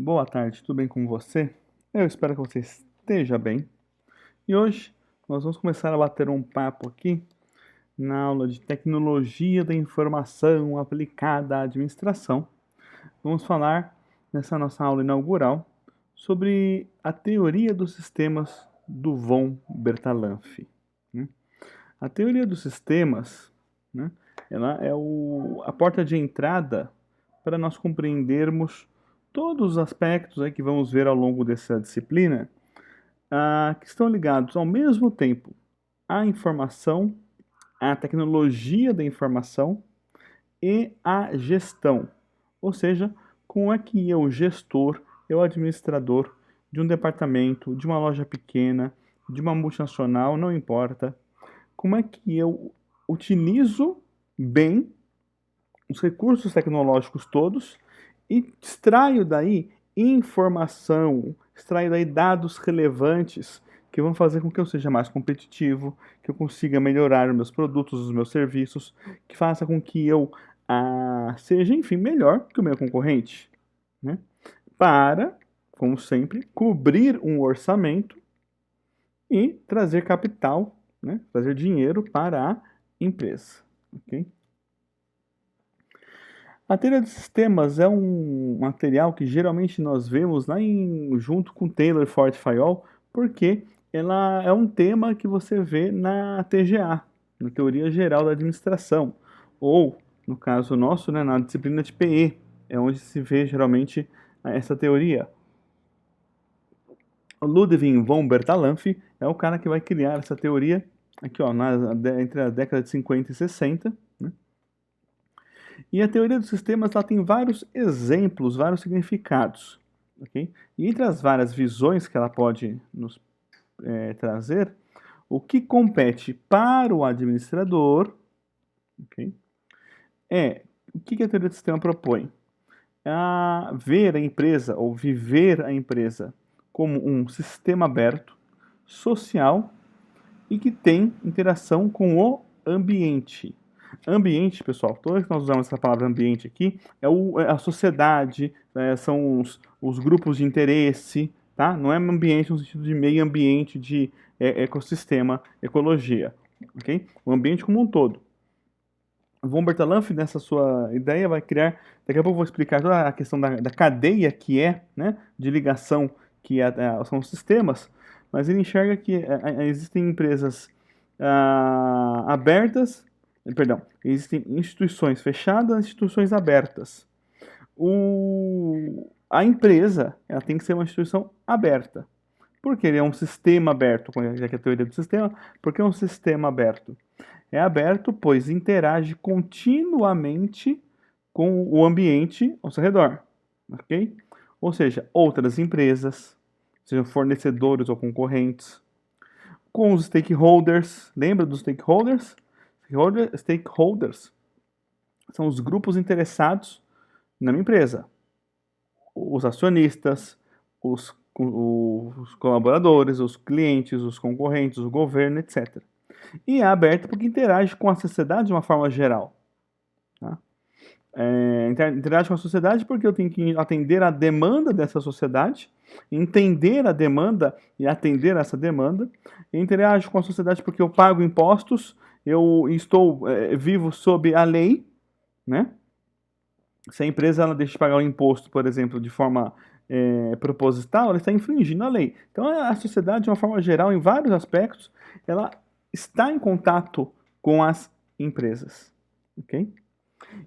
boa tarde, tudo bem com você? Eu espero que você esteja bem. E hoje nós vamos começar a bater um papo aqui na aula de Tecnologia da Informação aplicada à administração. Vamos falar nessa nossa aula inaugural sobre a teoria dos sistemas do von Bertalanffy, né? A teoria dos sistemas, né, ela é a porta de entrada para nós compreendermos todos os aspectos aí que vamos ver ao longo dessa disciplina, que estão ligados ao mesmo tempo à informação, à tecnologia da informação e à gestão. Ou seja, como é que eu, gestor, eu administrador de um departamento, de uma loja pequena, de uma multinacional, não importa, como é que eu utilizo bem os recursos tecnológicos todos e extraio daí informação, extraio daí dados relevantes que vão fazer com que eu seja mais competitivo, que eu consiga melhorar os meus produtos, os meus serviços, que faça com que eu seja, enfim, melhor que o meu concorrente, né? Para, como sempre, cobrir um orçamento e trazer capital, né? Trazer dinheiro para a empresa, ok? A teoria de sistemas é um material que geralmente nós vemos lá junto com Taylor Forte Fayol, porque ela é um tema que você vê na TGA, na Teoria Geral da Administração, ou, no caso nosso, né, na disciplina de PE, é onde se vê geralmente essa teoria. O Ludwig von Bertalanffy é o cara que vai criar essa teoria aqui, ó, entre a década de 50 e 60, né? E a teoria dos sistemas ela tem vários exemplos, vários significados, ok? E entre as várias visões que ela pode nos trazer, o que compete para o administrador, ok? O que a teoria do sistema propõe? Ver a empresa ou viver a empresa como um sistema aberto, social e que tem interação com o ambiente. Ambiente, pessoal, toda vez que nós usamos essa palavra ambiente aqui, é a sociedade, são os grupos de interesse, tá? Não é ambiente no sentido de meio ambiente, de ecossistema, ecologia, ok? O ambiente como um todo. Von Bertalanffy, nessa sua ideia, vai criar, daqui a pouco eu vou explicar toda a questão da cadeia que é, né, de ligação, que são os sistemas, mas ele enxerga que existem empresas abertas, perdão, existem instituições fechadas, instituições abertas. A empresa, ela tem que ser uma instituição aberta. Por que ele é um sistema aberto, já que é a teoria do sistema? Porque é um sistema aberto. É aberto, pois interage continuamente com o ambiente ao seu redor, ok? Ou seja, outras empresas, sejam fornecedores ou concorrentes, com os stakeholders. Lembra dos stakeholders? Stakeholders são os grupos interessados na minha empresa. Os acionistas, os colaboradores, os clientes, os concorrentes, o governo, etc. E é aberto porque interage com a sociedade de uma forma geral. Tá? Interage com a sociedade porque eu tenho que atender a demanda dessa sociedade, entender a demanda e atender essa demanda. Interage com a sociedade porque eu pago impostos, eu estou vivo sob a lei, né? Se a empresa ela deixa de pagar o imposto, por exemplo, de forma proposital, ela está infringindo a lei. Então, a sociedade, de uma forma geral, em vários aspectos, ela está em contato com as empresas, ok?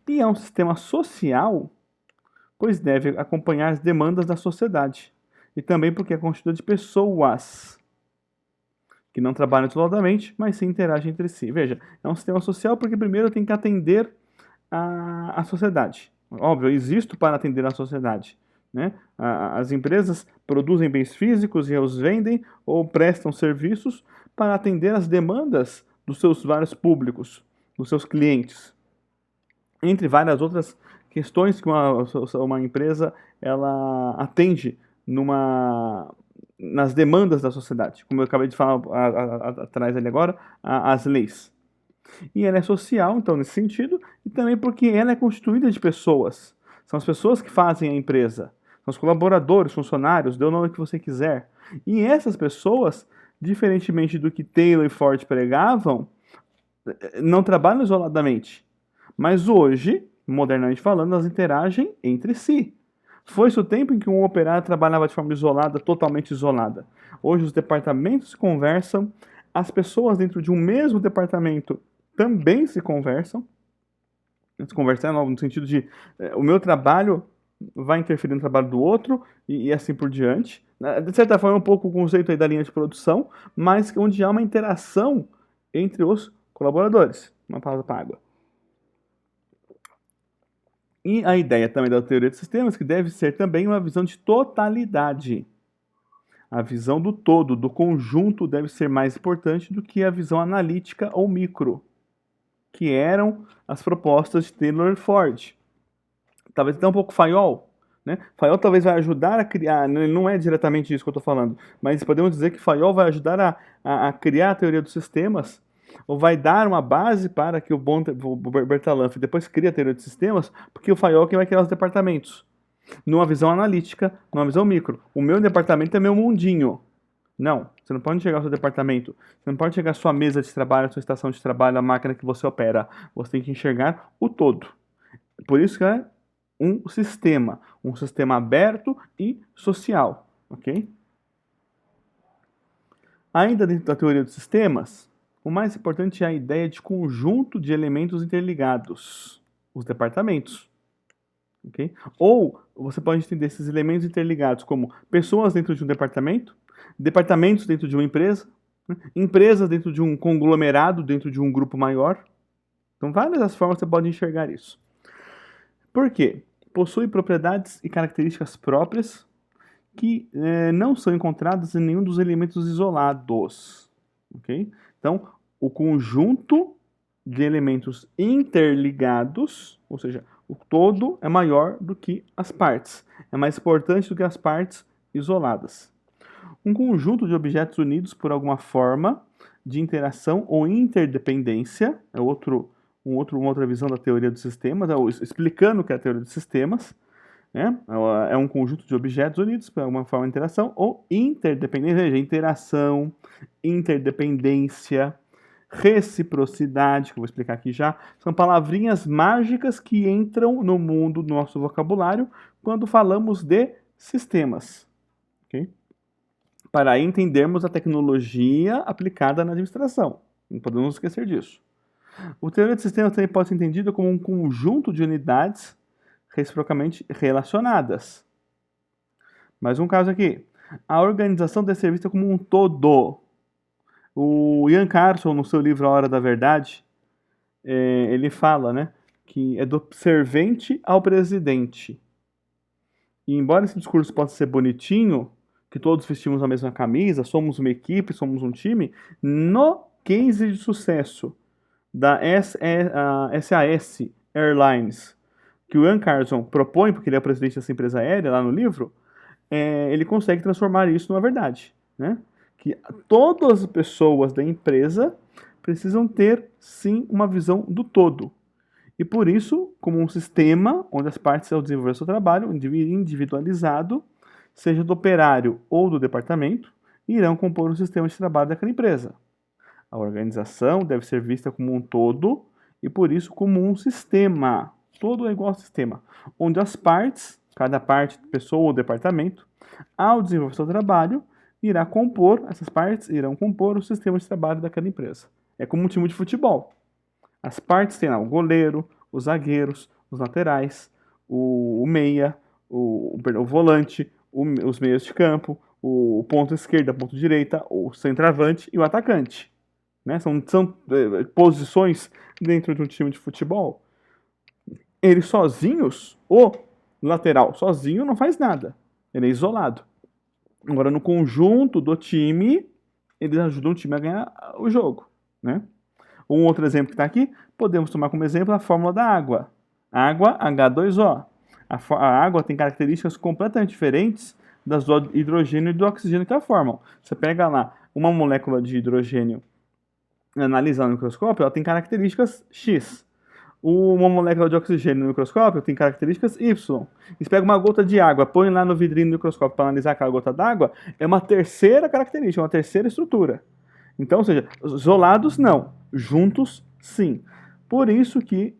E é um sistema social, pois deve acompanhar as demandas da sociedade. E também porque é constituído de pessoas que não trabalham isoladamente, mas sim interagem entre si. Veja, é um sistema social porque primeiro tem que atender a sociedade. Óbvio, eu existo para atender a sociedade, né? As empresas produzem bens físicos e os vendem ou prestam serviços para atender as demandas dos seus vários públicos, dos seus clientes. Entre várias outras questões que uma empresa ela atende nas demandas da sociedade. Como eu acabei de falar atrás ali agora, as leis. E ela é social, então, nesse sentido, e também porque ela é constituída de pessoas. São as pessoas que fazem a empresa. São os colaboradores, funcionários, dê o nome que você quiser. E essas pessoas, diferentemente do que Taylor e Ford pregavam, não trabalham isoladamente. Mas hoje, modernamente falando, elas interagem entre si. Foi-se o tempo em que um operário trabalhava de forma isolada, totalmente isolada. Hoje os departamentos se conversam, as pessoas dentro de um mesmo departamento também se conversam. Se conversar no sentido de o meu trabalho vai interferir no trabalho do outro e assim por diante. De certa forma, é um pouco o conceito aí da linha de produção, mas onde há uma interação entre os colaboradores. Uma pausa para água. E a ideia também da teoria de sistemas que deve ser também uma visão de totalidade. A visão do todo, do conjunto, deve ser mais importante do que a visão analítica ou micro, que eram as propostas de Taylor e Ford. Talvez até um pouco Fayol, né? Fayol talvez vai ajudar a criar, não é diretamente isso que eu estou falando, mas podemos dizer que Fayol vai ajudar a criar a teoria dos sistemas, ou vai dar uma base para que o Bertalanffy depois crie a teoria de sistemas, porque o Fayol é quem vai criar os departamentos. Numa visão analítica, numa visão micro. O meu departamento é meu mundinho. Não, você não pode enxergar o seu departamento. Você não pode enxergar a sua mesa de trabalho, a sua estação de trabalho, a máquina que você opera. Você tem que enxergar o todo. Por isso que é um sistema aberto e social, ok? Ainda dentro da teoria dos sistemas, o mais importante é a ideia de conjunto de elementos interligados, os departamentos. Okay? Ou você pode entender esses elementos interligados como pessoas dentro de um departamento, departamentos dentro de uma empresa, né? Empresas dentro de um conglomerado, dentro de um grupo maior. Então, várias as formas você pode enxergar isso. Por quê? Possui propriedades e características próprias que não são encontradas em nenhum dos elementos isolados. Okay? Então, o conjunto de elementos interligados, ou seja, o todo é maior do que as partes. É mais importante do que as partes isoladas. Um conjunto de objetos unidos por alguma forma de interação ou interdependência, é uma outra visão da teoria dos sistemas, explicando o que é a teoria dos sistemas, né? É um conjunto de objetos unidos por alguma forma de interação ou interdependência, veja, interação, interdependência, reciprocidade, que eu vou explicar aqui já, são palavrinhas mágicas que entram no mundo do nosso vocabulário quando falamos de sistemas. Okay? Para entendermos a tecnologia aplicada na administração. Não podemos esquecer disso. O teoria de sistemas também pode ser entendido como um conjunto de unidades reciprocamente relacionadas. Mais um caso aqui. A organização deve ser vista como um todo. O Ian Carson, no seu livro A Hora da Verdade, ele fala, né, que é do servente ao presidente. E embora esse discurso possa ser bonitinho, que todos vestimos a mesma camisa, somos uma equipe, somos um time, no case de sucesso da SAS Airlines, que o Ian Carson propõe, porque ele é o presidente dessa empresa aérea, lá no livro, ele consegue transformar isso numa verdade, né? Que todas as pessoas da empresa precisam ter, sim, uma visão do todo. E por isso, como um sistema onde as partes, ao desenvolver seu trabalho individualizado, seja do operário ou do departamento, irão compor o sistema de trabalho daquela empresa. A organização deve ser vista como um todo e, por isso, como um sistema. Todo é igual ao sistema, onde as partes, cada parte, pessoa ou departamento, ao desenvolver seu trabalho, essas partes irão compor o sistema de trabalho daquela empresa. É como um time de futebol. As partes têm lá o goleiro, os zagueiros, os laterais, o meia, o volante, os meias de campo, o ponto esquerda, ponto direita, o centroavante e o atacante. Né? São posições dentro de um time de futebol. Eles sozinhos, o lateral sozinho não faz nada. Ele é isolado. Agora, no conjunto do time, eles ajudam o time a ganhar o jogo, né? Um outro exemplo que está aqui, podemos tomar como exemplo a fórmula da água. Água H2O. A água tem características completamente diferentes das do hidrogênio e do oxigênio que a formam. Você pega lá uma molécula de hidrogênio, analisa no microscópio, ela tem características X. Uma molécula de oxigênio no microscópio tem características Y. E você pega uma gota de água, põe lá no vidrinho do microscópio para analisar aquela gota d'água, é uma terceira característica, uma terceira estrutura. Então, ou seja, isolados não, juntos sim. Por isso que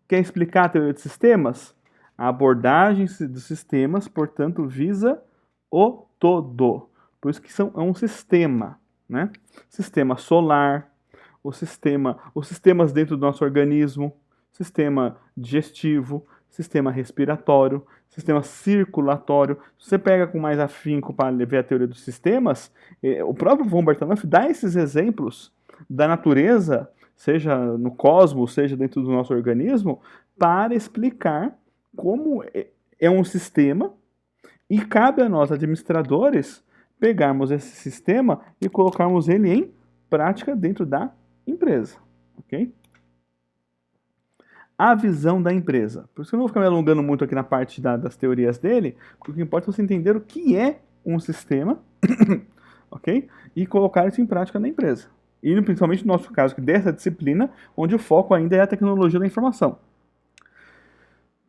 quer explicar a teoria de sistemas? A abordagem dos sistemas, portanto, visa o todo. Por isso que é um sistema, né? Sistema solar, os sistemas dentro do nosso organismo, sistema digestivo, sistema respiratório, sistema circulatório. Se você pega com mais afinco para ver a teoria dos sistemas, o próprio von Bertalanffy dá esses exemplos da natureza, seja no cosmos, seja dentro do nosso organismo, para explicar como é um sistema e cabe a nós, administradores, pegarmos esse sistema e colocarmos ele em prática dentro da empresa, ok? A visão da empresa. Por isso que eu não vou ficar me alongando muito aqui na parte das teorias dele, porque o que importa é você entender o que é um sistema, ok? E colocar isso em prática na empresa. E principalmente no nosso caso, dessa disciplina, onde o foco ainda é a tecnologia da informação.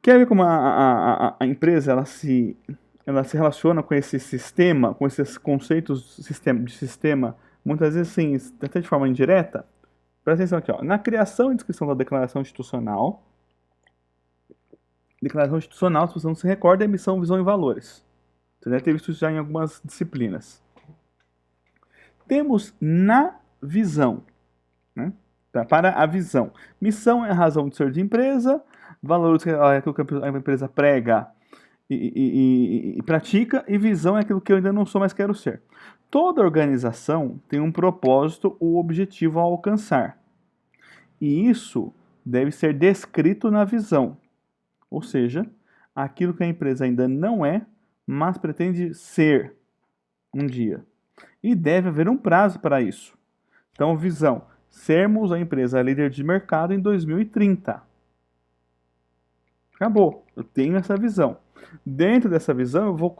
Quer ver como a empresa ela se relaciona com esse sistema, com esses conceitos de sistema, muitas vezes assim, até de forma indireta? Presta atenção aqui, ó. Na criação e descrição da declaração institucional, se você não se recorda, é emissão, visão e valores. Você deve ter visto isso já em algumas disciplinas. Temos na visão, né? Para a visão. Missão é a razão de ser de empresa, valores é aquilo que a empresa prega e pratica, e visão é aquilo que eu ainda não sou, mas quero ser. Toda organização tem um propósito ou objetivo a alcançar. E isso deve ser descrito na visão. Ou seja, aquilo que a empresa ainda não é, mas pretende ser um dia. E deve haver um prazo para isso. Então, visão. Sermos a empresa líder de mercado em 2030. Acabou. Eu tenho essa visão. Dentro dessa visão, eu vou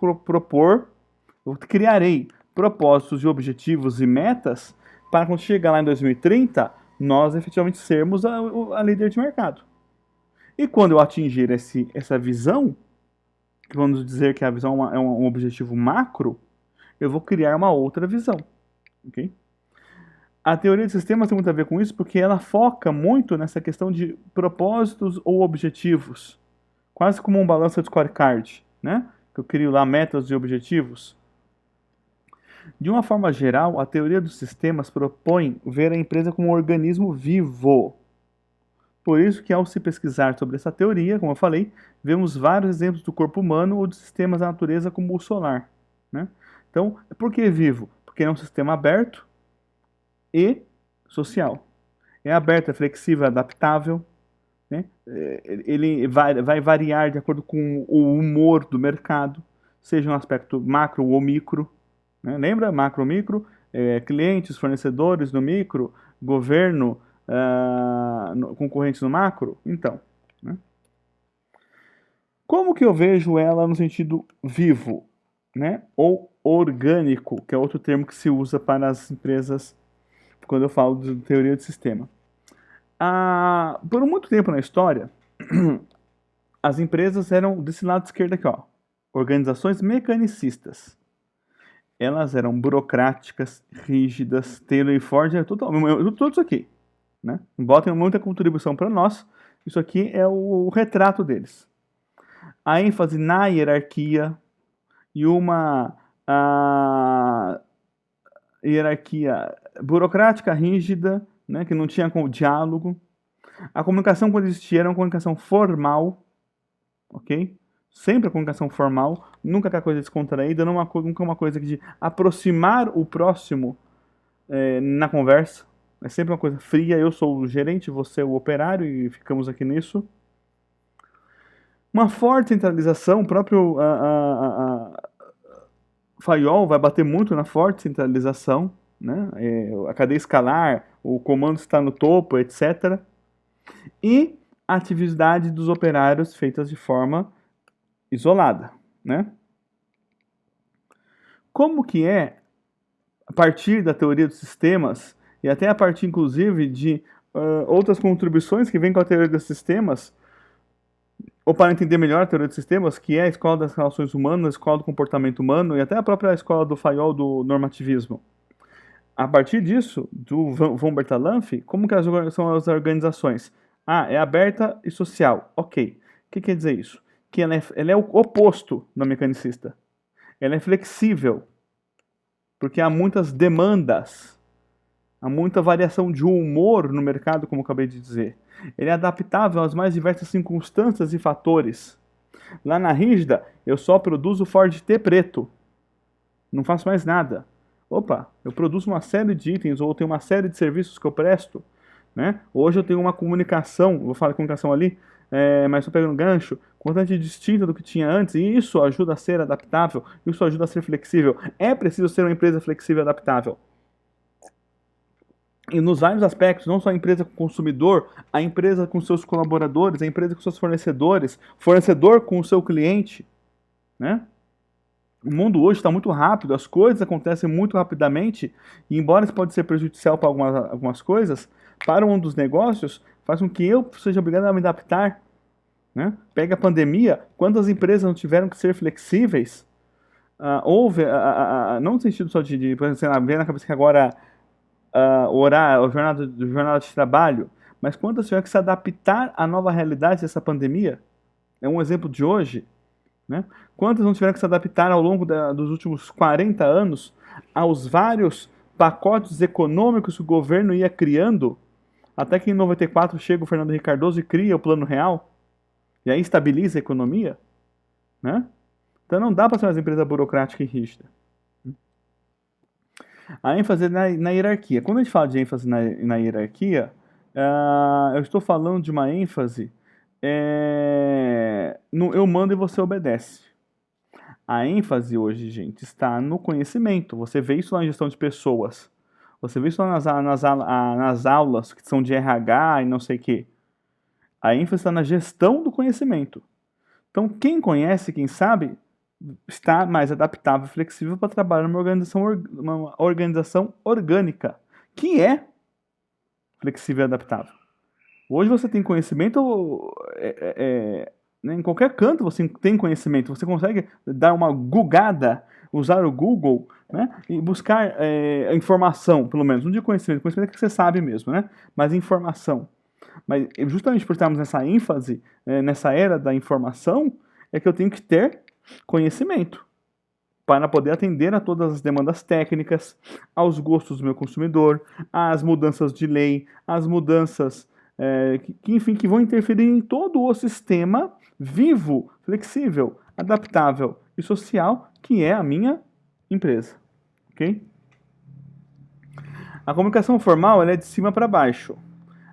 criarei propósitos e objetivos e metas para quando chegar lá em 2030, nós efetivamente sermos a líder de mercado. E quando eu atingir essa visão, que vamos dizer que a visão é um objetivo macro, eu vou criar uma outra visão. Okay? A teoria de sistemas tem muito a ver com isso porque ela foca muito nessa questão de propósitos ou objetivos. Quase como um balança de scorecard, né? Que eu crio lá metas e objetivos. De uma forma geral, a teoria dos sistemas propõe ver a empresa como um organismo vivo. Por isso que ao se pesquisar sobre essa teoria, como eu falei, vemos vários exemplos do corpo humano ou de sistemas da natureza como o solar, né? Então, por que vivo? Porque é um sistema aberto e social. É aberto, é flexível, é adaptável, né? Ele vai variar de acordo com o humor do mercado, seja um aspecto macro ou micro, né? Lembra? Macro, micro, clientes, fornecedores no micro, governo, concorrentes no macro. Então, né? Como que eu vejo ela no sentido vivo, né? Ou orgânico, que é outro termo que se usa para as empresas quando eu falo de teoria de sistema. Por muito tempo na história, as empresas eram desse lado esquerdo aqui, ó, organizações mecanicistas. Elas eram burocráticas, rígidas, Taylor e Ford, tudo isso aqui, né? Embora tenham muita contribuição para nós, isso aqui é o retrato deles. A ênfase na hierarquia e uma hierarquia burocrática, rígida, né, que não tinha diálogo. A comunicação, quando existia, era uma comunicação formal, ok? Sempre a comunicação formal, nunca aquela coisa descontraída, nunca uma coisa de aproximar o próximo na conversa. É sempre uma coisa fria, eu sou o gerente, você é o operário e ficamos aqui nisso. Uma forte centralização, o próprio Fayol vai bater muito na forte centralização, né? A cadeia escalar, o comando está no topo, etc. E a atividade dos operários feitas de forma isolada, né? Como que é, a partir da teoria dos sistemas, e até a partir, inclusive, de outras contribuições que vêm com a teoria dos sistemas, ou para entender melhor a teoria dos sistemas, que é a escola das relações humanas, a escola do comportamento humano e até a própria escola do Fayol do normativismo. A partir disso, do von Bertalanffy, como que são as organizações? É aberta e social. Ok. O que quer dizer isso? Que ela é o oposto da mecanicista. Ela é flexível, porque há muitas demandas, há muita variação de humor no mercado, como eu acabei de dizer. Ele é adaptável às mais diversas circunstâncias e fatores. Lá na rígida, eu só produzo Ford T preto. Não faço mais nada. Opa, eu produzo uma série de itens, ou tenho uma série de serviços que eu presto. Né? Hoje eu tenho uma comunicação, vou falar de comunicação ali, mas estou pegando gancho, completamente distinta do que tinha antes, e isso ajuda a ser adaptável, isso ajuda a ser flexível. É preciso ser uma empresa flexível e adaptável. E nos vários aspectos, não só a empresa com o consumidor, a empresa com seus colaboradores, a empresa com seus fornecedores, fornecedor com o seu cliente, né? O mundo hoje está muito rápido, as coisas acontecem muito rapidamente, e embora isso pode ser prejudicial para algumas coisas, para um dos negócios, faz com que eu seja obrigado a me adaptar. Né? Pega a pandemia, quantas empresas não tiveram que ser flexíveis? Houve, não no sentido só de por exemplo, ver na cabeça que agora o horário, a jornada de trabalho, mas quantas tiveram que se adaptar à nova realidade dessa pandemia? É um exemplo de hoje. Né? Quantas não tiveram que se adaptar ao longo dos últimos 40 anos aos vários pacotes econômicos que o governo ia criando, até que em 94 chega o Fernando Henrique Cardoso e cria o Plano Real, e aí estabiliza a economia? Né? Então não dá para ser uma empresa burocrática e rígida. A ênfase na hierarquia. Quando a gente fala de ênfase na hierarquia, eu estou falando de uma ênfase eu mando e você obedece. A ênfase hoje, gente, está no conhecimento. Você vê isso na gestão de pessoas. Você vê isso nas aulas que são de RH e não sei o quê. A ênfase está na gestão do conhecimento. Então, quem conhece, quem sabe, está mais adaptável e flexível para trabalhar numa organização orgânica, que é flexível e adaptável. Hoje você tem conhecimento, né, em qualquer canto você tem conhecimento, você consegue dar uma googada, usar o Google, né, e buscar informação, pelo menos, não de conhecimento é que você sabe mesmo, né, mas informação. Mas justamente por estarmos nessa ênfase, nessa era da informação, é que eu tenho que ter conhecimento para poder atender a todas as demandas técnicas, aos gostos do meu consumidor, às mudanças de lei, às mudanças enfim, que vão interferir em todo o sistema vivo, flexível, adaptável e social que é a minha empresa. Ok? A comunicação formal ela é de cima para baixo.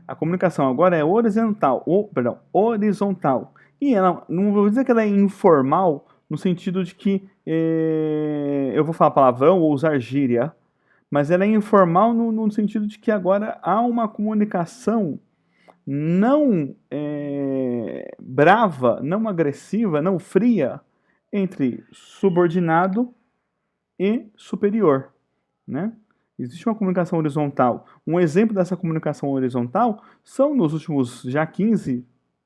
A comunicação agora é horizontal. E ela, não vou dizer que ela é informal, no sentido de que eu vou falar palavrão ou usar gíria, mas ela é informal no sentido de que agora há uma comunicação não brava, não agressiva, não fria entre subordinado e superior, né? Existe uma comunicação horizontal. Um exemplo dessa comunicação horizontal são nos últimos já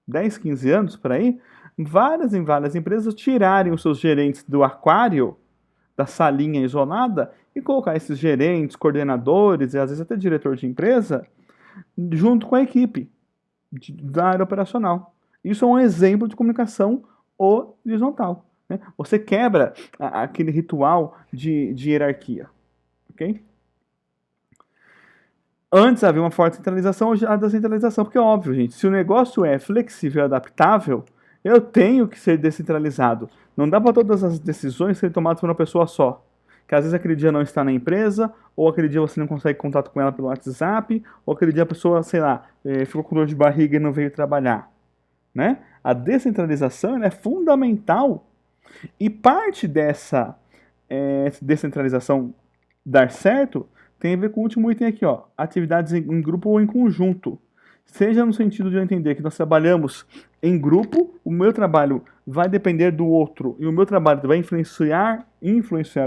10, 15 anos por aí, várias empresas tirarem os seus gerentes do aquário, da salinha isolada, e colocar esses gerentes, coordenadores e às vezes até diretor de empresa junto com a equipe da área operacional. Isso é um exemplo de comunicação horizontal. Né? Você quebra aquele ritual de hierarquia. Ok? Antes havia uma forte centralização, hoje há descentralização, porque é óbvio, gente, se o negócio é flexível e adaptável, eu tenho que ser descentralizado. Não dá para todas as decisões serem tomadas por uma pessoa só. Que às vezes aquele dia não está na empresa, ou aquele dia você não consegue contato com ela pelo WhatsApp, ou aquele dia a pessoa, sei lá, ficou com dor de barriga e não veio trabalhar. Né? A descentralização é fundamental. E parte dessa descentralização dar certo tem a ver com o último item aqui, ó, atividades em grupo ou em conjunto. Seja no sentido de eu entender que nós trabalhamos em grupo, o meu trabalho vai depender do outro e o meu trabalho vai influenciar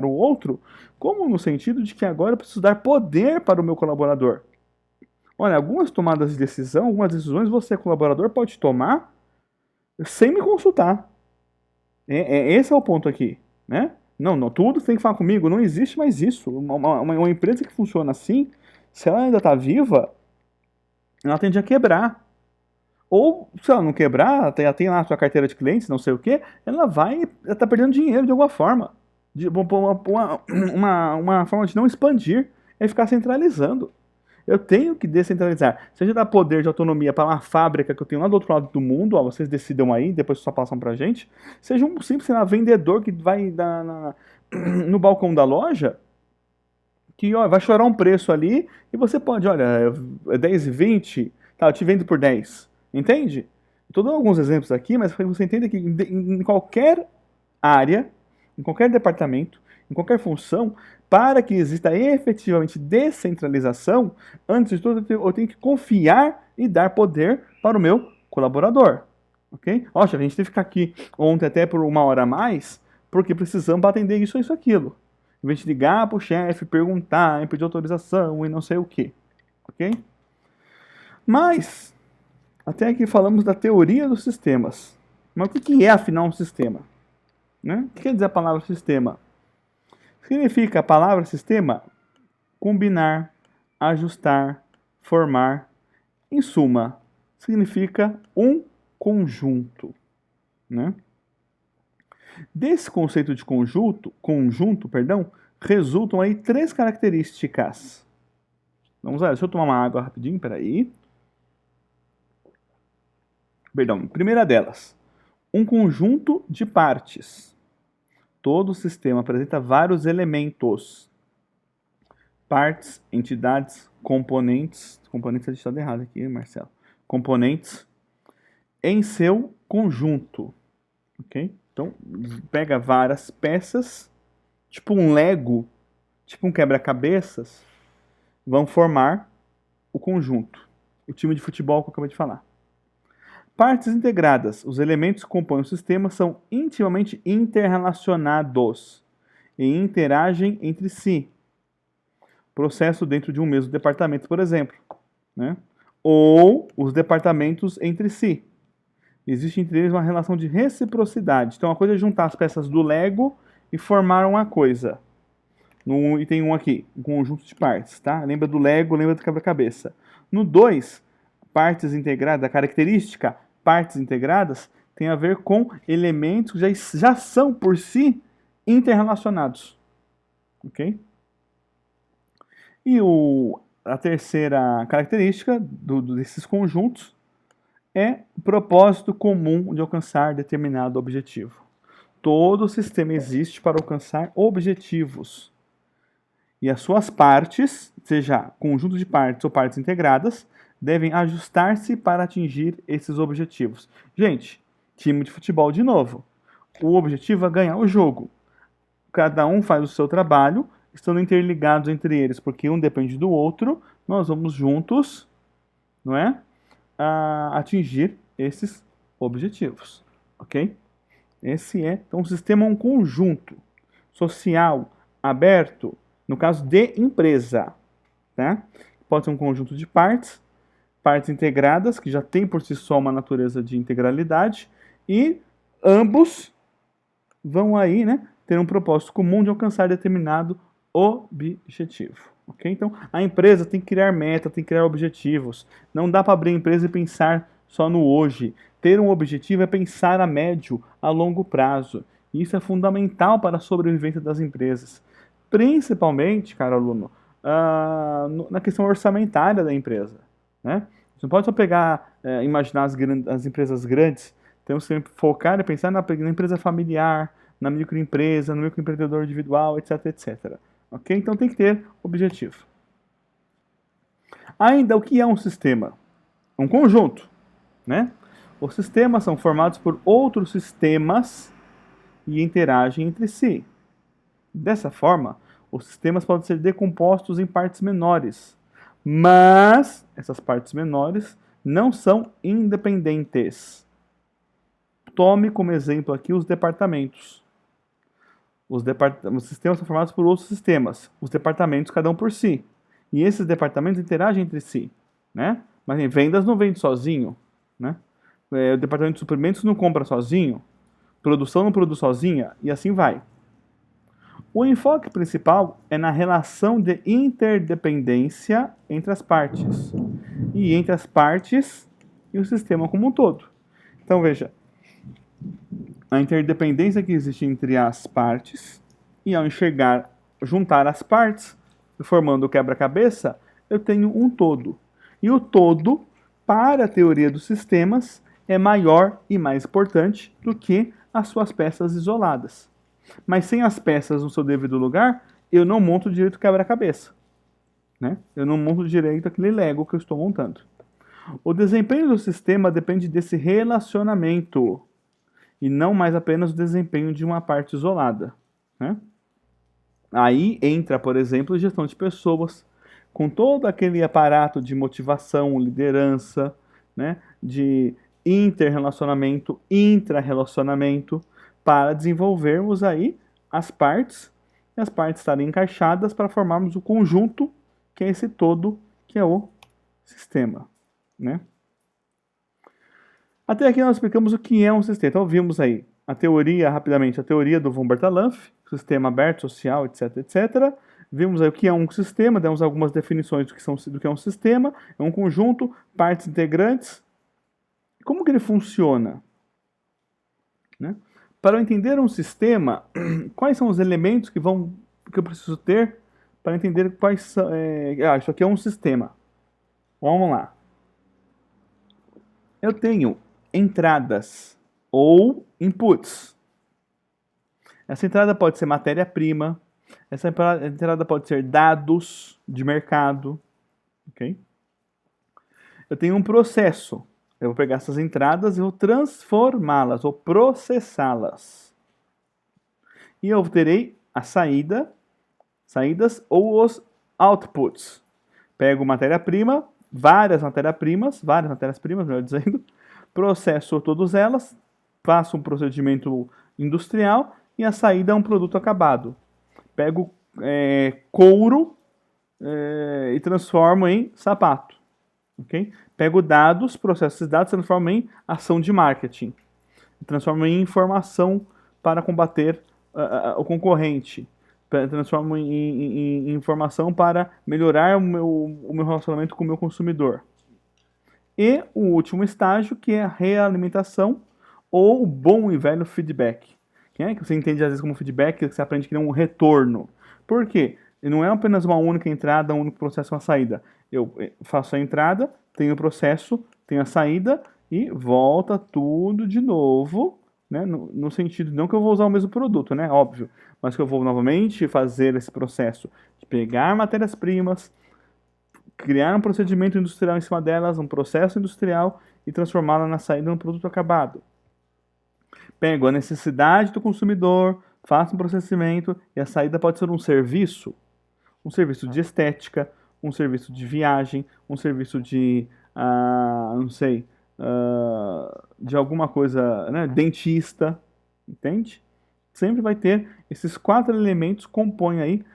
o outro, como no sentido de que agora eu preciso dar poder para o meu colaborador. Olha, algumas tomadas de decisão, algumas decisões você, colaborador, pode tomar sem me consultar. Esse é o ponto aqui, né? Não, não, tudo tem que falar comigo, não existe mais isso. Uma empresa que funciona assim, se ela ainda está viva, ela tende a quebrar. Ou, se ela não quebrar, ela tem lá a sua carteira de clientes, não sei o que, ela vai estar perdendo dinheiro de alguma forma. Uma forma de não expandir é ficar centralizando. Eu tenho que descentralizar. Seja dar poder de autonomia para uma fábrica que eu tenho lá do outro lado do mundo, ó, vocês decidam aí, depois só passam pra gente. Seja um simples, sei lá, vendedor que vai no balcão da loja, que ó, vai chorar um preço ali, e você pode, olha, é 10,20, tá, eu te vendo por 10. Entende? Estou dando alguns exemplos aqui, mas para que você entenda que em qualquer área, em qualquer departamento, em qualquer função, para que exista efetivamente descentralização, antes de tudo eu tenho que confiar e dar poder para o meu colaborador. Ok? Ó, chefe, a gente teve que ficar aqui ontem até por 1 hora a mais, porque precisamos atender isso, isso, aquilo. Em vez de ligar para o chefe, perguntar, pedir autorização e não sei o que. Ok? Mas, até aqui falamos da teoria dos sistemas. Mas o que é, afinal, um sistema? Né? O que quer dizer a palavra sistema? Significa a palavra sistema combinar, ajustar, formar. Em suma, significa um conjunto. Né? Desse conceito de conjunto, resultam aí 3 características. Vamos lá, deixa eu tomar uma água rapidinho, peraí. Perdão, primeira delas, um conjunto de partes. Todo sistema apresenta vários elementos. Partes, entidades, componentes. Componentes é deixado errado aqui, Marcelo. Componentes em seu conjunto. Ok? Então, pega várias peças, tipo um Lego, tipo um quebra-cabeças, vão formar o conjunto. O time de futebol que eu acabei de falar. Partes integradas. Os elementos que compõem o sistema são intimamente interrelacionados e interagem entre si. Processo dentro de um mesmo departamento, por exemplo. Né? Ou os departamentos entre si. Existe entre eles uma relação de reciprocidade. Então, a coisa é juntar as peças do Lego e formar uma coisa. No item 1 aqui, um conjunto de partes. Tá? Lembra do Lego, lembra do quebra-cabeça. No 2, partes integradas, a característica partes integradas tem a ver com elementos que já são por si interrelacionados. Ok? E a terceira característica desses conjuntos é o propósito comum de alcançar determinado objetivo. Todo sistema existe para alcançar objetivos. E as suas partes, seja conjunto de partes ou partes integradas, devem ajustar-se para atingir esses objetivos. Gente, time de futebol de novo. O objetivo é ganhar o jogo. Cada um faz o seu trabalho, estando interligados entre eles, porque um depende do outro. Nós vamos juntos, não é, atingir esses objetivos, ok? Então, o sistema é um conjunto social, aberto, no caso de empresa, tá? Pode ser um conjunto de partes integradas, que já tem por si só uma natureza de integralidade, e ambos vão aí, né, ter um propósito comum de alcançar determinado objetivo. Okay? Então, a empresa tem que criar meta, tem que criar objetivos. Não dá para abrir a empresa e pensar só no hoje. Ter um objetivo é pensar a médio, a longo prazo. E isso é fundamental para a sobrevivência das empresas. Principalmente, caro aluno, na questão orçamentária da empresa. Né? Você não pode só pegar, imaginar as empresas grandes. Temos que focar e pensar na empresa familiar, na microempresa, no microempreendedor individual, etc, etc. Ok? Então tem que ter objetivo. Ainda, o que é um sistema? Um conjunto. Né? Os sistemas são formados por outros sistemas e interagem entre si. Dessa forma, os sistemas podem ser decompostos em partes menores, mas essas partes menores não são independentes. Tome como exemplo aqui os departamentos. Os sistemas são formados por outros sistemas, os departamentos cada um por si. E esses departamentos interagem entre si. né? Mas em vendas não vende sozinho, né? O departamento de suprimentos não compra sozinho, produção não produz sozinha, e assim vai. O enfoque principal é na relação de interdependência entre as partes, e entre as partes e o sistema como um todo. Então veja, a interdependência que existe entre as partes, e ao juntar as partes, formando o quebra-cabeça, eu tenho um todo. E o todo, para a teoria dos sistemas, é maior e mais importante do que as suas peças isoladas. Mas sem as peças no seu devido lugar, eu não monto direito o quebra-cabeça, né? Eu não monto direito aquele Lego que eu estou montando. O desempenho do sistema depende desse relacionamento e não mais apenas o desempenho de uma parte isolada, né? Aí entra, por exemplo, gestão de pessoas, com todo aquele aparato de motivação, liderança, né, de inter-relacionamento, intra-relacionamento, para desenvolvermos aí as partes, e as partes estarem encaixadas para formarmos o conjunto, que é esse todo, que é o sistema, né? Até aqui nós explicamos o que é um sistema. Então vimos aí a teoria, rapidamente, a teoria do von Bertalanffy, sistema aberto, social, etc, etc. Vimos aí o que é um sistema, demos algumas definições do que é um sistema, é um conjunto, partes integrantes. Como que ele funciona? Né? Para eu entender um sistema, quais são os elementos que eu preciso ter para entender quais são... isso aqui é um sistema. Vamos lá. Eu tenho entradas ou inputs. Essa entrada pode ser matéria-prima, essa entrada pode ser dados de mercado, ok? Eu tenho um processo. Eu vou pegar essas entradas e vou transformá-las, vou processá-las. E eu terei a saídas ou os outputs. Pego matéria-prima, várias matérias-primas, melhor dizendo, processo todas elas, faço um procedimento industrial e a saída é um produto acabado. Pego couro e transformo em sapato. Okay? Pego dados, processo esses dados, transformo em ação de marketing. Transformo em informação para combater o concorrente. Transformo em informação para melhorar o meu relacionamento com o meu consumidor. E o último estágio, que é a realimentação ou o bom e velho feedback. Que você entende às vezes como feedback, que você aprende que é um retorno. Por quê? Não é apenas uma única entrada, um único processo, uma saída. Eu faço a entrada, tenho o processo, tenho a saída e volta tudo de novo, né? No sentido, não que eu vou usar o mesmo produto, né? Óbvio, mas que eu vou novamente fazer esse processo de pegar matérias-primas, criar um procedimento industrial em cima delas, um processo industrial e transformá-la na saída num produto acabado. Pego a necessidade do consumidor, faço um processamento e a saída pode ser um serviço de estética, um serviço de viagem, um serviço de, de alguma coisa, né, dentista, entende? Sempre vai ter esses 4 elementos que compõem aí,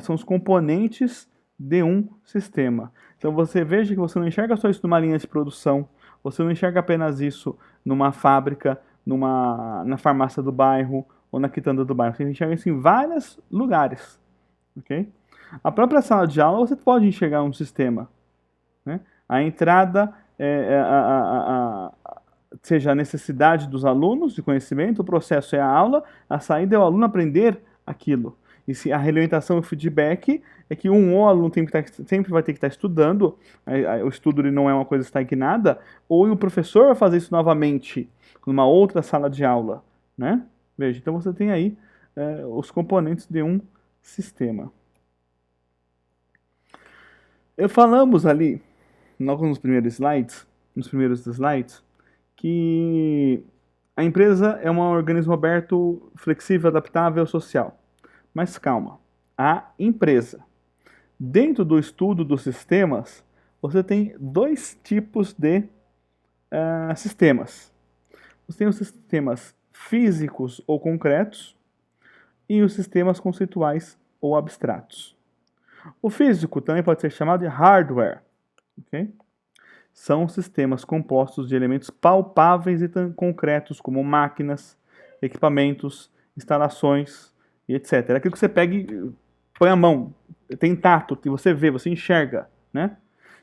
são os componentes de um sistema. Então você veja que você não enxerga só isso numa linha de produção, você não enxerga apenas isso numa fábrica, na farmácia do bairro ou na quitanda do bairro. Você enxerga isso em vários lugares, ok? A própria sala de aula você pode enxergar um sistema, né? A entrada seja a necessidade dos alunos de conhecimento, o processo é a aula, a saída é o aluno aprender aquilo. E se a realimentação e o feedback é que o aluno sempre vai ter que estar estudando, o estudo ele não é uma coisa estagnada, ou o professor vai fazer isso novamente numa outra sala de aula, né? Veja, então você tem aí os componentes de um sistema. Falamos ali, nos primeiros slides, que a empresa é um organismo aberto, flexível, adaptável, social. Mas calma, a empresa. Dentro do estudo dos sistemas, você tem 2 tipos de sistemas. Você tem os sistemas físicos ou concretos e os sistemas conceituais ou abstratos. O físico também pode ser chamado de hardware, ok? São sistemas compostos de elementos palpáveis e concretos, como máquinas, equipamentos, instalações e etc. É aquilo que você pega e põe a mão, tem tato, que você vê, você enxerga, né?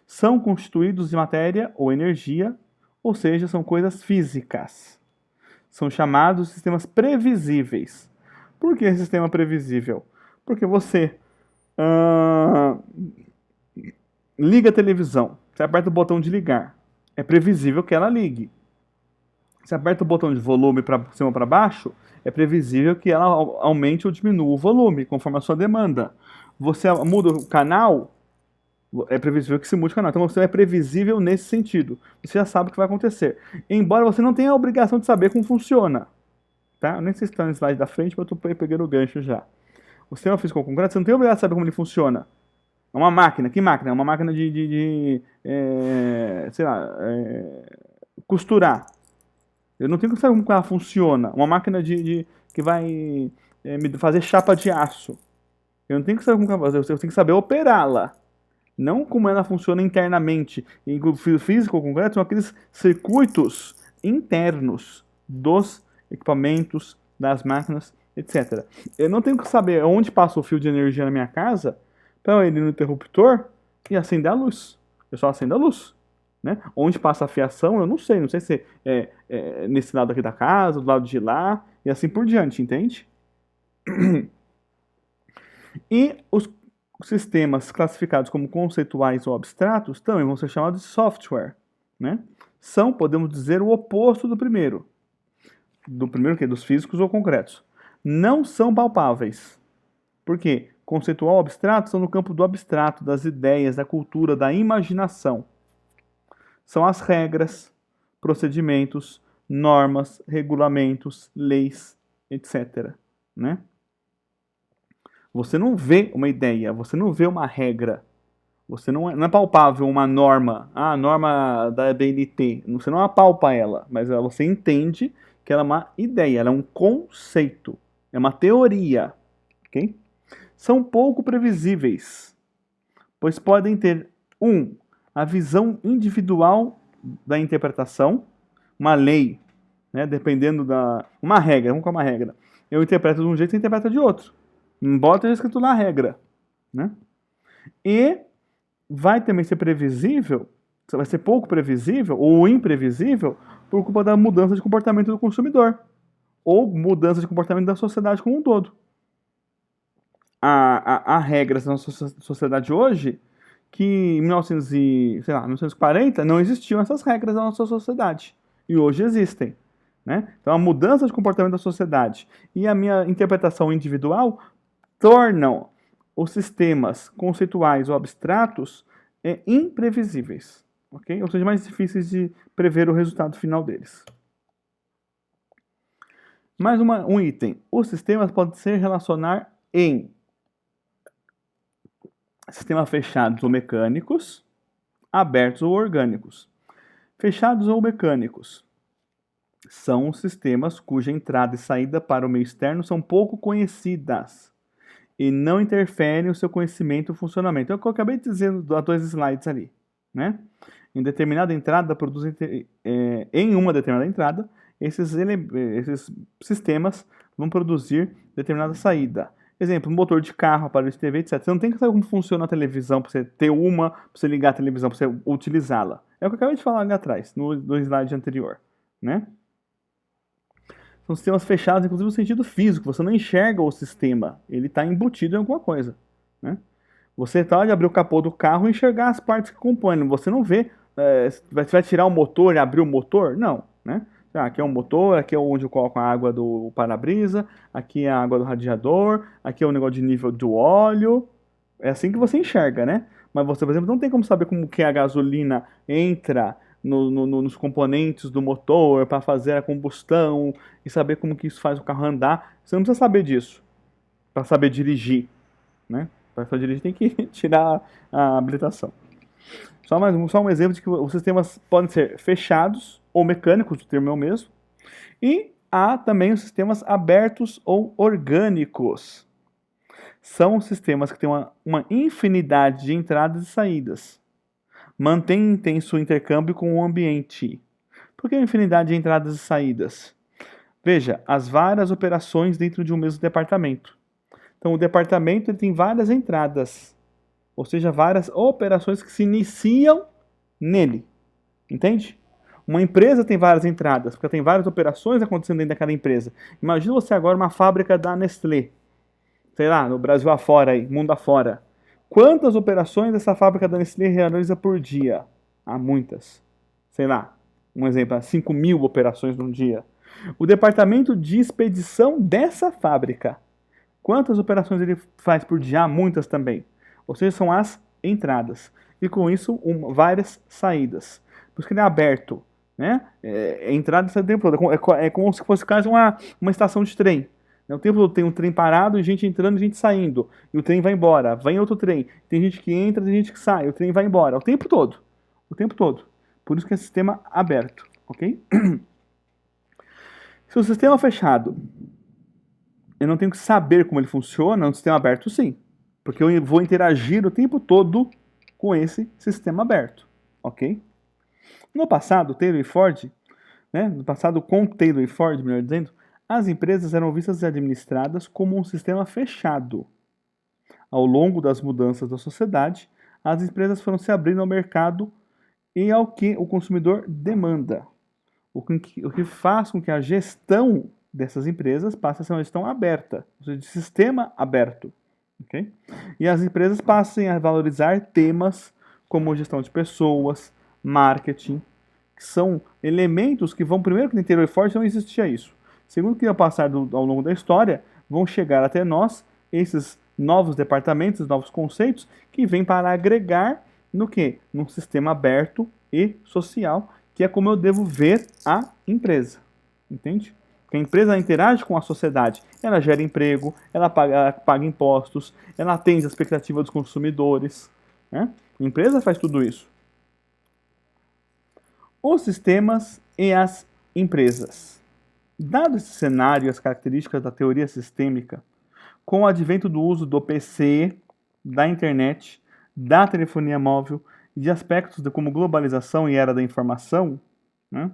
São constituídos de matéria ou energia, ou seja, são coisas físicas. São chamados de sistemas previsíveis. Por que sistema previsível? Porque você liga a televisão, você aperta o botão de ligar, é previsível que ela ligue. Você aperta o botão de volume para cima ou para baixo, é previsível que ela aumente ou diminua o volume, conforme a sua demanda. Você muda o canal, é previsível que se mude o canal. Então você é previsível nesse sentido. Você já sabe o que vai acontecer. Embora você não tenha a obrigação de saber como funciona. Tá? Eu nem sei se está no slide da frente, mas eu estou pegando o gancho já. O sistema físico concreto, você não tem a obrigação de saber como ele funciona. É uma máquina. Que máquina? É uma máquina sei lá, costurar. Eu não tenho que saber como ela funciona. Uma máquina que vai me fazer chapa de aço. Eu não tenho que saber como ela fazer, eu tenho que saber operá-la. Não como ela funciona internamente. E o físico concreto são aqueles circuitos internos dos equipamentos, das máquinas, etc. Eu não tenho que saber onde passa o fio de energia na minha casa para eu ir no interruptor e acender a luz. Eu só acendo a luz. Né? Onde passa a fiação, eu não sei. Não sei se é nesse lado aqui da casa, do lado de lá, e assim por diante, entende? E os sistemas classificados como conceituais ou abstratos também vão ser chamados de software. Né? São, podemos dizer, o oposto do primeiro. Do primeiro que? Dos físicos ou concretos. Não são palpáveis. Por quê? Conceitual ou abstrato são no campo do abstrato, das ideias, da cultura, da imaginação. São as regras, procedimentos, normas, regulamentos, leis, etc. Né? Você não vê uma ideia, você não vê uma regra, você não é palpável uma norma, a norma da BNT, você não apalpa ela, mas você entende que ela é uma ideia, ela é um conceito, é uma teoria, ok? São pouco previsíveis, pois podem ter, a visão individual da interpretação, uma lei, né, dependendo uma regra, vamos com uma regra, eu interpreto de um jeito e você interpreta de outro. Embora tenha escrito na regra. Né? E vai também ser previsível, vai ser pouco previsível ou imprevisível por culpa da mudança de comportamento do consumidor ou mudança de comportamento da sociedade como um todo. Há regras na nossa sociedade hoje que em 1940 não existiam essas regras na nossa sociedade e hoje existem. Né? Então a mudança de comportamento da sociedade e a minha interpretação individual tornam os sistemas conceituais ou abstratos imprevisíveis, ok? Ou seja, mais difíceis de prever o resultado final deles. Mais um item. Os sistemas podem se relacionar em sistemas fechados ou mecânicos, abertos ou orgânicos. Fechados ou mecânicos são os sistemas cuja entrada e saída para o meio externo são pouco conhecidas e não interferem o seu conhecimento e funcionamento. É o que eu acabei de dizer há 2 slides ali. Né? Em determinada entrada, em uma determinada entrada, esses sistemas vão produzir determinada saída. Exemplo, motor de carro, aparelho de TV, etc. Você não tem que saber como funciona a televisão para você ter uma, para você ligar a televisão, para você utilizá-la. É o que eu acabei de falar ali atrás, no slide anterior. Né? São sistemas fechados, inclusive no sentido físico. Você não enxerga o sistema, ele está embutido em alguma coisa. Né? Você pode abrir o capô do carro e enxergar as partes que compõem. Você não vê, você vai tirar o motor e abrir o motor? Não. Né? Aqui é um motor, aqui é onde eu coloco a água do para-brisa, aqui é a água do radiador, aqui é o negócio de nível do óleo. É assim que você enxerga, né? Mas você, por exemplo, não tem como saber como que a gasolina entra nos componentes do motor para fazer a combustão e saber como que isso faz o carro andar. Você não precisa saber disso para saber dirigir, né? Para saber dirigir tem que tirar a habilitação. Só um exemplo de que os sistemas podem ser fechados ou mecânicos, o termo é o mesmo. E há também os sistemas abertos ou orgânicos. São sistemas que têm uma infinidade de entradas e saídas, mantém intenso intercâmbio com o ambiente. Por que a infinidade de entradas e saídas? Veja, as várias operações dentro de um mesmo departamento. Então, o departamento ele tem várias entradas, ou seja, várias operações que se iniciam nele. Entende? Uma empresa tem várias entradas, porque tem várias operações acontecendo dentro daquela empresa. Imagina você agora uma fábrica da Nestlé, sei lá, no Brasil afora, aí, mundo afora. Quantas operações essa fábrica da Nestlé realiza por dia? Há muitas. Sei lá, um exemplo, 5.000 operações num dia. O departamento de expedição dessa fábrica, quantas operações ele faz por dia? Há muitas também. Ou seja, são as entradas. E com isso, várias saídas. Por isso que ele é aberto. Né? Entrada e saída o tempo todo. É como se fosse quase uma estação de trem. O tempo todo tem um trem parado, e gente entrando e gente saindo. E o trem vai embora. Vem outro trem. Tem gente que entra, tem gente que sai. O trem vai embora. O tempo todo. O tempo todo. Por isso que é sistema aberto. Ok? Se o sistema é fechado, eu não tenho que saber como ele funciona. No sistema aberto, sim. Porque eu vou interagir o tempo todo com esse sistema aberto. Ok? No passado, Taylor e Ford, no passado com Taylor e Ford, melhor dizendo, as empresas eram vistas e administradas como um sistema fechado. Ao longo das mudanças da sociedade, as empresas foram se abrindo ao mercado e ao que o consumidor demanda, o que faz com que a gestão dessas empresas passe a ser uma gestão aberta, ou seja, de sistema aberto. Okay? E as empresas passem a valorizar temas como gestão de pessoas, marketing, que são elementos que vão, primeiro que no Taylor e Ford não existia isso. Segundo que ao passar ao longo da história, vão chegar até nós esses novos departamentos, novos conceitos, que vêm para agregar no quê? Num sistema aberto e social, que é como eu devo ver a empresa. Entende? Porque a empresa interage com a sociedade, ela gera emprego, ela paga impostos, ela atende a expectativa dos consumidores. Né? A empresa faz tudo isso. Os sistemas e as empresas. Dado esse cenário e as características da teoria sistêmica, com o advento do uso do PC, da internet, da telefonia móvel e de aspectos como globalização e era da informação, né,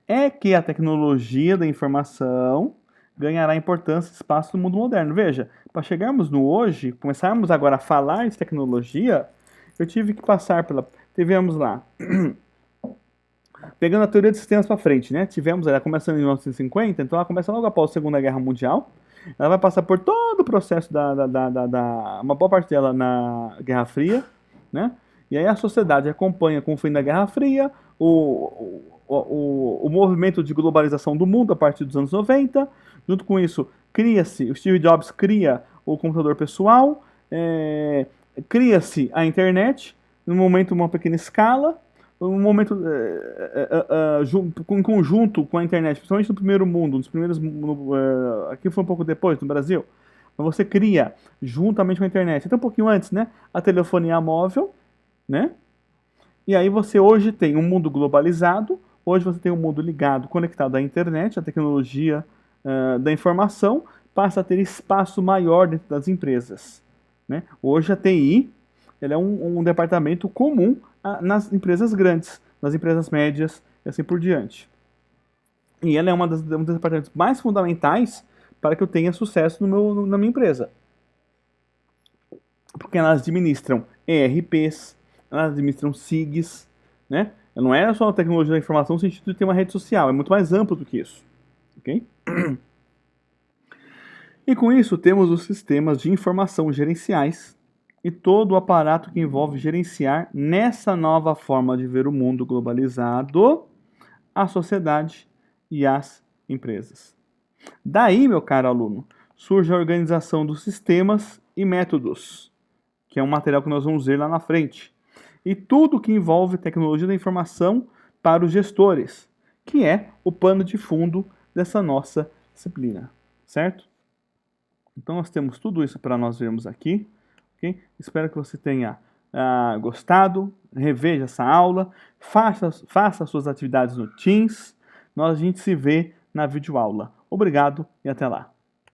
é que a tecnologia da informação ganhará importância e espaço no mundo moderno. Veja, para chegarmos no hoje, começarmos agora a falar de tecnologia, eu tive que passar pela... Tivemos lá... Pegando a teoria de sistemas para frente, né? Tivemos, ela começando em 1950, então ela começa logo após a Segunda Guerra Mundial. Ela vai passar por todo o processo uma boa parte dela na Guerra Fria, né? E aí a sociedade acompanha com o fim da Guerra Fria o movimento de globalização do mundo a partir dos anos 90. Junto com isso, o Steve Jobs cria o computador pessoal, cria-se a internet, no momento uma pequena escala, um momento em conjunto com a internet, principalmente no primeiro mundo, nos primeiros, aqui foi um pouco depois, no Brasil, mas você cria, juntamente com a internet, até um pouquinho antes, né, a telefonia móvel, né, e aí você hoje tem um mundo globalizado, hoje você tem um mundo ligado, conectado à internet, à tecnologia da informação, passa a ter espaço maior dentro das empresas, né. Hoje a TI, ela é um departamento comum nas empresas grandes, nas empresas médias e assim por diante. E ela é um dos departamentos mais fundamentais para que eu tenha sucesso na minha empresa. Porque elas administram ERPs, elas administram SIGs, né? Não é só a tecnologia da informação no sentido de ter uma rede social, é muito mais amplo do que isso. Okay? E com isso temos os sistemas de informação gerenciais, e todo o aparato que envolve gerenciar nessa nova forma de ver o mundo globalizado, a sociedade e as empresas. Daí, meu caro aluno, surge a organização dos sistemas e métodos, que é um material que nós vamos ver lá na frente. E tudo que envolve tecnologia da informação para os gestores, que é o pano de fundo dessa nossa disciplina, certo? Então nós temos tudo isso para nós vermos aqui. Okay? Espero que você tenha gostado, reveja essa aula, faça as suas atividades no Teams, a gente se vê na videoaula. Obrigado e até lá.